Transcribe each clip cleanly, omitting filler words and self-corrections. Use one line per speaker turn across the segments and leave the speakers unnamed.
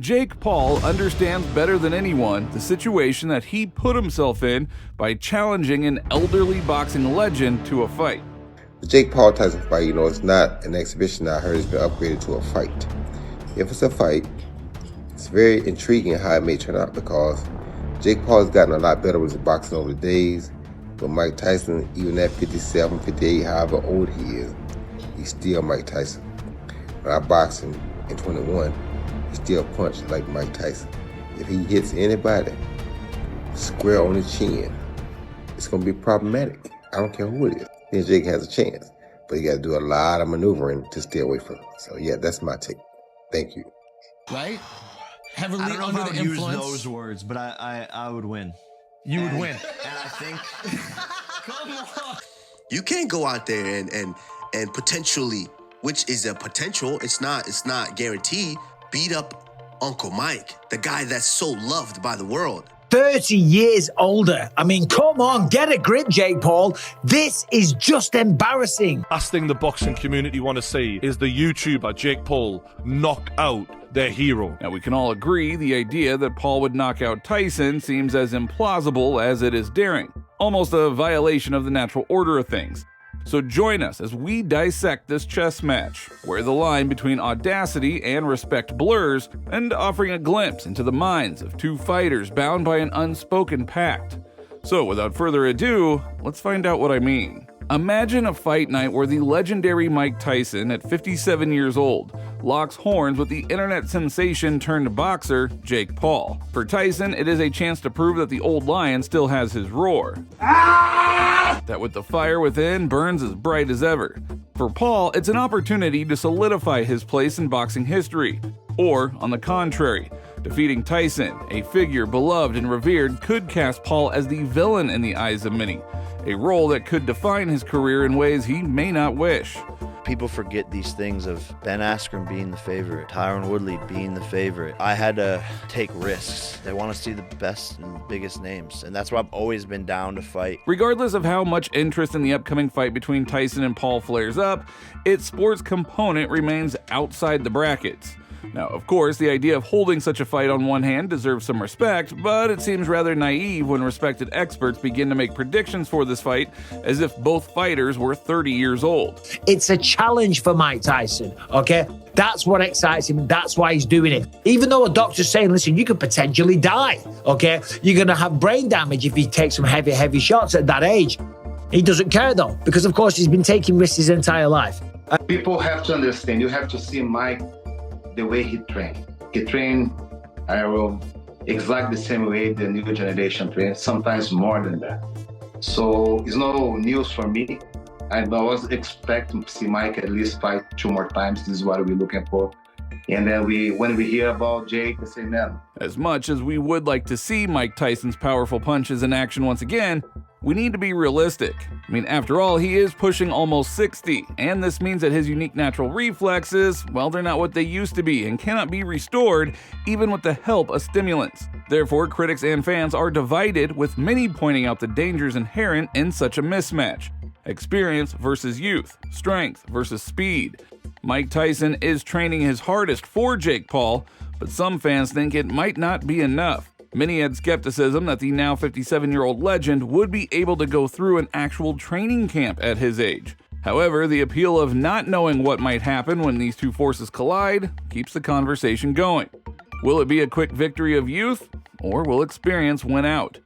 Jake Paul understands better than anyone the situation that he put himself in by challenging an elderly boxing legend to a fight.
The Jake Paul Tyson fight, it's not an exhibition. I heard it's been upgraded to a fight. If it's a fight, it's very intriguing how it may turn out because Jake Paul has gotten a lot better with his boxing over the days, but Mike Tyson, even at 57, 58, however old he is, he's still Mike Tyson. When I boxed him in 21, he still punched like Mike Tyson. If he hits anybody square on the chin, it's going to be problematic. I don't care who it is. Then Jake has a chance, but you got to do a lot of maneuvering to stay away from it. So yeah, that's my take. Thank you.
Right? Heavily
I don't know
under
if I
the
would
influence.
use those words, but I would win.
You would win.
And I think
Come on.
You can't go out there and potentially, which is a potential, it's not guaranteed, beat up Uncle Mike, the guy that's so loved by the world.
30 years older. I mean, come on, get a grip, Jake Paul. This is just embarrassing.
Last thing the boxing community want to see is the YouTuber Jake Paul knock out their hero.
Now, we can all agree the idea that Paul would knock out Tyson seems as implausible as it is daring, almost a violation of the natural order of things. So join us as we dissect this chess match, where the line between audacity and respect blurs, and offering a glimpse into the minds of two fighters bound by an unspoken pact. So without further ado, let's find out what I mean. Imagine a fight night where the legendary Mike Tyson, at 57 years old, locks horns with the internet sensation turned boxer Jake Paul. For Tyson, it is a chance to prove that the old lion still has his roar. That with the fire within burns as bright as ever. For Paul, it's an opportunity to solidify his place in boxing history. Or, on the contrary, defeating Tyson, a figure beloved and revered, could cast Paul as the villain in the eyes of many, a role that could define his career in ways he may not wish.
people forget these things of Ben Askren being the favorite, Tyron Woodley being the favorite. I had to take risks. They want to see the best and biggest names, and that's why I've always been down to fight.
Regardless of how much interest in the upcoming fight between Tyson and Paul flares up, its sports component remains outside the brackets. Now, of course, the idea of holding such a fight on one hand deserves some respect, but it seems rather naive when respected experts begin to make predictions for this fight as if both fighters were 30 years old.
It's a challenge for Mike Tyson, okay? That's what excites him. That's why he's doing it. Even though a doctor's saying, listen, you could potentially die, okay? You're going to have brain damage if you take some heavy shots at that age. He doesn't care, though, because, of course, he's been taking risks his entire life.
People have to understand. You have to see Mike the way he trained. He trained exactly the same way the new generation trains, sometimes more than that. So it's no news for me. I was expecting to see Mike at least fight 2 more times. This is what we're looking for. And then when we hear about Jake, we say, man.
As much as we would like to see Mike Tyson's powerful punches in action once again, we need to be realistic. I mean, after all, he is pushing almost 60, and this means that his unique natural reflexes, well, they're not what they used to be and cannot be restored even with the help of stimulants. Therefore, critics and fans are divided, with many pointing out the dangers inherent in such a mismatch. Experience versus youth, strength versus speed. Mike Tyson is training his hardest for Jake Paul, but some fans think it might not be enough. Many had skepticism that the now 57-year-old legend would be able to go through an actual training camp at his age. However, the appeal of not knowing what might happen when these two forces collide keeps the conversation going. Will it be a quick victory of youth, or will experience win out?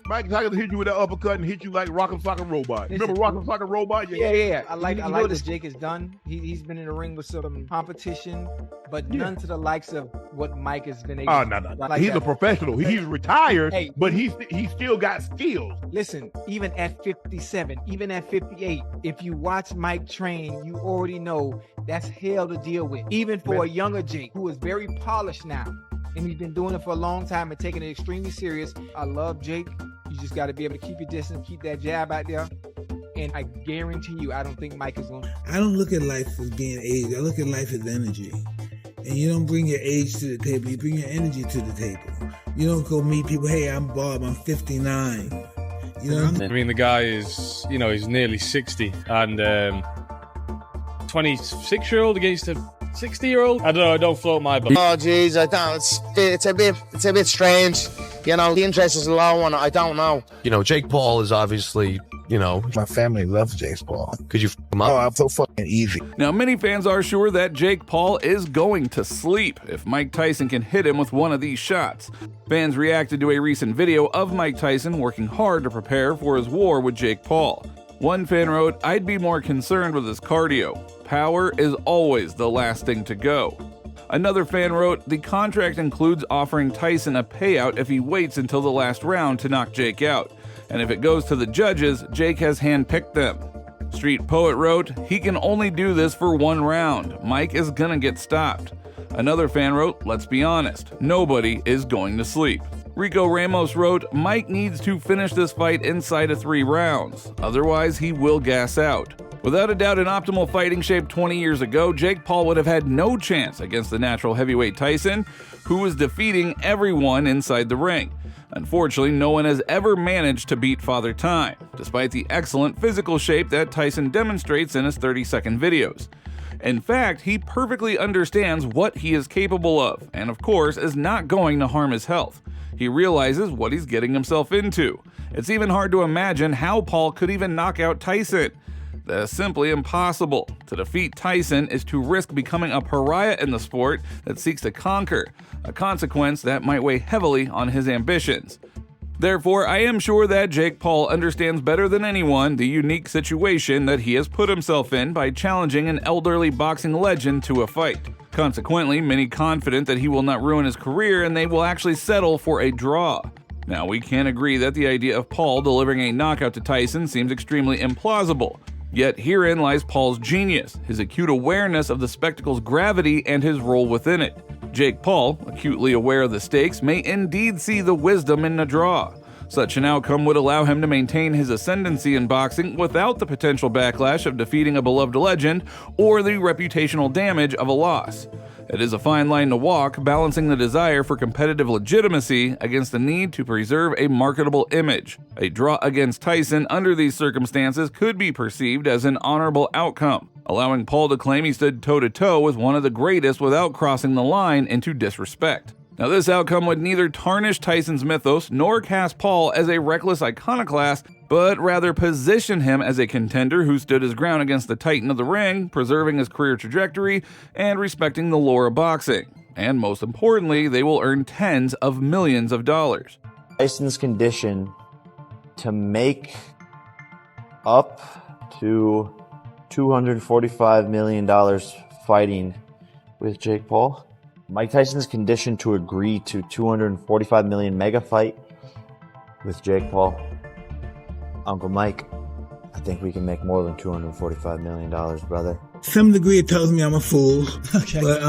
Mike Tyson hit you with that uppercut and hit you like Rock'em Sock'em Robot. Remember Rock'em Sock'em Robot?
Yeah. I like what Jake has done. He's been in the ring with some competition, but none to the likes of what Mike has been able to do.
No. He's a professional. He's retired, but he still got skills.
Listen, even at 57, even at 58, if you watch Mike train, you already know that's hell to deal with. Even for a younger Jake, who is very polished now, and he's been doing it for a long time and taking it extremely serious. I love Jake. You just got to be able to keep your distance, keep that jab out there. And I guarantee you, I don't think Mike is going to.
I don't look at life as being age. I look at life as energy. And you don't bring your age to the table. You bring your energy to the table. You don't go meet people, hey, I'm Bob, I'm 59. You know what I mean?
I mean, the guy is, he's nearly 60. And 26-year-old against a 60-year-old? I don't know. I don't float my boat.
Oh, jeez, I don't. It's a bit strange. You know, the interest is low on it. I don't know.
You know, Jake Paul is obviously, you know,
My family loves Jake Paul.
could you f him up?
Oh, I'm so fucking easy.
Now, many fans are sure that Jake Paul is going to sleep if Mike Tyson can hit him with one of these shots. Fans reacted to a recent video of Mike Tyson working hard to prepare for his war with Jake Paul. One fan wrote, "I'd be more concerned with his cardio. Power is always the last thing to go." Another fan wrote, "The contract includes offering Tyson a payout if he waits until the last round to knock Jake out. And if it goes to the judges, Jake has handpicked them." Street Poet wrote, "He can only do this for one round. Mike is gonna get stopped." Another fan wrote, "Let's be honest, nobody is going to sleep." Rico Ramos wrote, "Mike needs to finish this fight inside of 3 rounds. Otherwise, he will gas out." Without a doubt, in optimal fighting shape 20 years ago, Jake Paul would have had no chance against the natural heavyweight Tyson, who was defeating everyone inside the ring. Unfortunately, no one has ever managed to beat Father Time, despite the excellent physical shape that Tyson demonstrates in his 30-second videos. In fact, he perfectly understands what he is capable of, and of course is not going to harm his health. He realizes what he's getting himself into. It's even hard to imagine how Paul could even knock out Tyson. That's simply impossible. To defeat Tyson is to risk becoming a pariah in the sport that seeks to conquer, a consequence that might weigh heavily on his ambitions. Therefore, I am sure that Jake Paul understands better than anyone the unique situation that he has put himself in by challenging an elderly boxing legend to a fight. Consequently, many confident that he will not ruin his career and they will actually settle for a draw. Now, we can agree that the idea of Paul delivering a knockout to Tyson seems extremely implausible. Yet herein lies Paul's genius, his acute awareness of the spectacle's gravity and his role within it. Jake Paul, acutely aware of the stakes, may indeed see the wisdom in a draw. Such an outcome would allow him to maintain his ascendancy in boxing without the potential backlash of defeating a beloved legend or the reputational damage of a loss. It is a fine line to walk, balancing the desire for competitive legitimacy against the need to preserve a marketable image. A draw against Tyson under these circumstances could be perceived as an honorable outcome, allowing Paul to claim he stood toe-to-toe with one of the greatest without crossing the line into disrespect. Now, this outcome would neither tarnish Tyson's mythos nor cast Paul as a reckless iconoclast, but rather position him as a contender who stood his ground against the titan of the ring, preserving his career trajectory and respecting the lore of boxing. And most importantly, they will earn tens of millions of dollars.
Tyson's condition to make up to $245 million fighting with Jake Paul. Mike Tyson's conditioned to agree to $245 million mega fight with Jake Paul. Uncle Mike, I think we can make more than $245 million, brother.
Some degree it tells me I'm a fool. Okay. But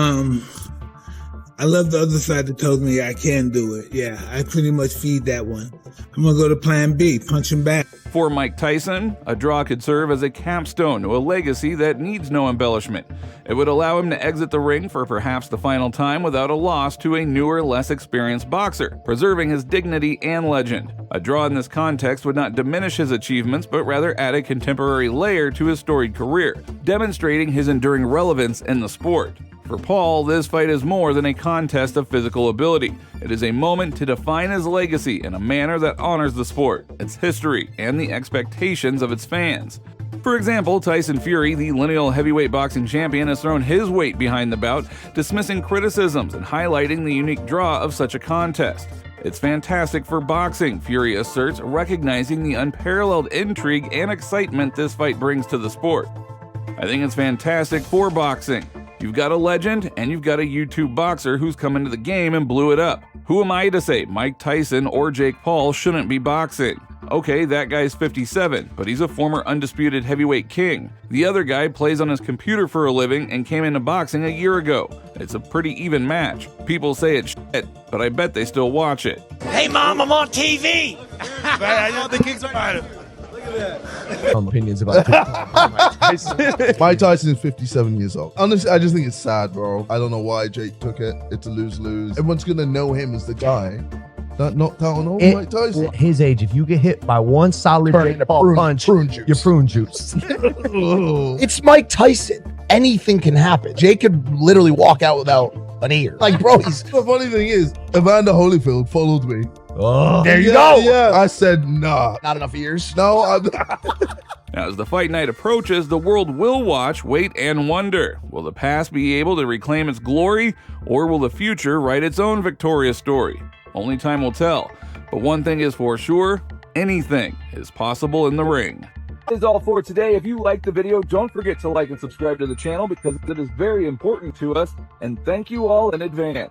I love the other side that tells me I can do it. Yeah, I pretty much feed that one. I'm gonna go to plan B, punch him back.
For Mike Tyson, a draw could serve as a capstone to a legacy that needs no embellishment. It would allow him to exit the ring for perhaps the final time without a loss to a newer, less experienced boxer, preserving his dignity and legend. A draw in this context would not diminish his achievements, but rather add a contemporary layer to his storied career, demonstrating his enduring relevance in the sport. For Paul, this fight is more than a contest of physical ability. It is a moment to define his legacy in a manner that honors the sport, its history, and the expectations of its fans. For example, Tyson Fury, the lineal heavyweight boxing champion, has thrown his weight behind the bout, dismissing criticisms and highlighting the unique draw of such a contest. It's fantastic for boxing, Fury asserts, recognizing the unparalleled intrigue and excitement this fight brings to the sport. I think it's fantastic for boxing. You've got a legend, and you've got a YouTube boxer who's come into the game and blew it up. Who am I to say Mike Tyson or Jake Paul shouldn't be boxing? Okay, that guy's 57, but he's a former undisputed heavyweight king. The other guy plays on his computer for a living and came into boxing a year ago. It's a pretty even match. People say it's shit, but I bet they still watch it.
Hey, Mom, I'm on TV!
I know the king's fighter.
Opinions about Mike Tyson. Mike Tyson is 57 years old. Honestly, I just think it's sad, bro. I don't know why Jake took it. It's a lose-lose. Everyone's gonna know him as the guy that knocked out on old Mike Tyson.
At his age, if you get hit by one solid Jake Paul punch,
prune juice.
you're prune juice.
Oh.
It's Mike Tyson. anything can happen. Jake could literally walk out without an ear. Like, bro, he's...
The funny thing is, Evander Holyfield followed me.
Oh, there you go.
Yeah, I said, nah.
Not enough ears?
No,
As the fight night approaches, the world will watch, wait, and wonder. Will the past be able to reclaim its glory, or will the future write its own victorious story? Only time will tell. But one thing is for sure, anything is possible in the ring.
That is all for today. If you liked the video, don't forget to like and subscribe to the channel because it is very important to us. And thank you all in advance.